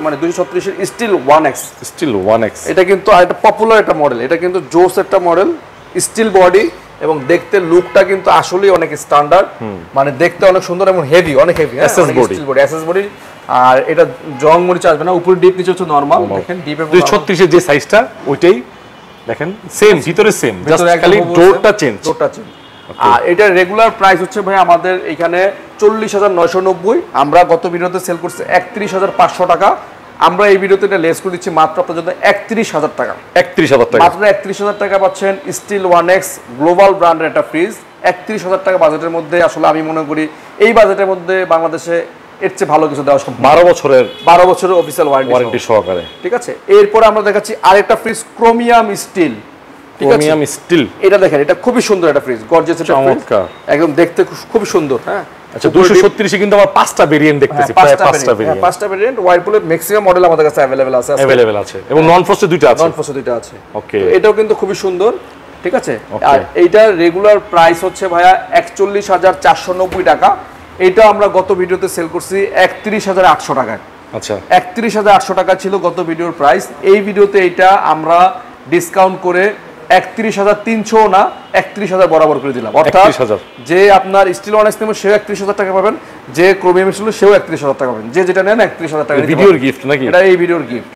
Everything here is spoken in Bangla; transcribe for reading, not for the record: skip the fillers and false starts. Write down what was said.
মানে 236 এর স্টিল 1X স্টিল 1X এটা কিন্তু একটা পপুলার একটা মডেল, এটা কিন্তু জোস একটা মডেল, স্টিল বডি এবং দেখতে লুকটা কিন্তু আসলেই অনেক স্ট্যান্ডার্ড, মানে দেখতে অনেক সুন্দর এবং হেভি, অনেক heavy, steel body SS body. আর এটা জং মরিচ আসবে না, উপরে ডিপ নিচে হচ্ছে নরমাল। দেখেন ডিপে 236 এর যে সাইজটা ওইটাই দেখেন সেম, ভিতরে সেম, জাস্ট খালি ডোরটা চেঞ্জ। আর এটার রেগুলার প্রাইস হচ্ছে ভাই আমাদের এখানে 40,990, আমরা গত ভিডিওতে সেল করছি 31,500 টাকা। আমরা এই ভিডিওতে এটা লেস করে দিচ্ছি মাত্র আপনার জন্য 31,000 টাকা। 31,000 টাকা, মাত্র 31,000 টাকা পাচ্ছেন স্টিল 1X গ্লোবাল ব্র্যান্ডের একটা ফ্রিজ। 31,000 টাকা বাজেটের মধ্যে আসলে আমি মনে করি এই বাজেটের মধ্যে বাংলাদেশে এর চেয়ে ভালো কিছু দেওয়া সম্ভব। 12 বছরের অফিসিয়াল ওয়ারেন্টি সহকারে। ঠিক আছে, এরপর আমরা দেখাচ্ছি আরেকটা fridge chromium steel. Chromium steel, এটা দেখেন, এটা খুবই সুন্দর একটা ফ্রিজ, গর্জিয়াস একটা ফ্রিজ, একদম দেখতে খুবই সুন্দর। হ্যাঁ আচ্ছা, 236 এ কিন্তু আমরা 5টা ভেরিয়েন্ট দেখতেছি, প্রায় 5টা ভেরিয়েন্ট। 5টা ভেরিয়েন্ট ওয়াইরপুলের ম্যাক্সিমাম মডেল আমাদের কাছে अवेलेबल আছে এবং নন ফ্রস্টে দুইটা আছে। ওকে, এটাও কিন্তু খুবই সুন্দর। ঠিক আছে, আর এইটার রেগুলার প্রাইস হচ্ছে ভাইয়া 41,490 টাকা। এটা আমরা গত ভিডিওতে সেল করছি 31,800 টাকায়। আচ্ছা, 31,800 টাকা ছিল গত ভিডিওর প্রাইস। এই ভিডিওতে এটা আমরা ডিসকাউন্ট করে 31,300 না 31,000 বরাবর করে দিলাম। অর্থাৎ যে আপনার স্টিল 1X নেবেন সেও 31,000 টাকা পাবেন, যে ক্রোমিয়াম ছিল সেও 31,000 টাকা পাবেন, যে যেটা নেন 31,000 টাকা। ভিডিওর গিফট নাকি? এটা এই ভিডিওর গিফট।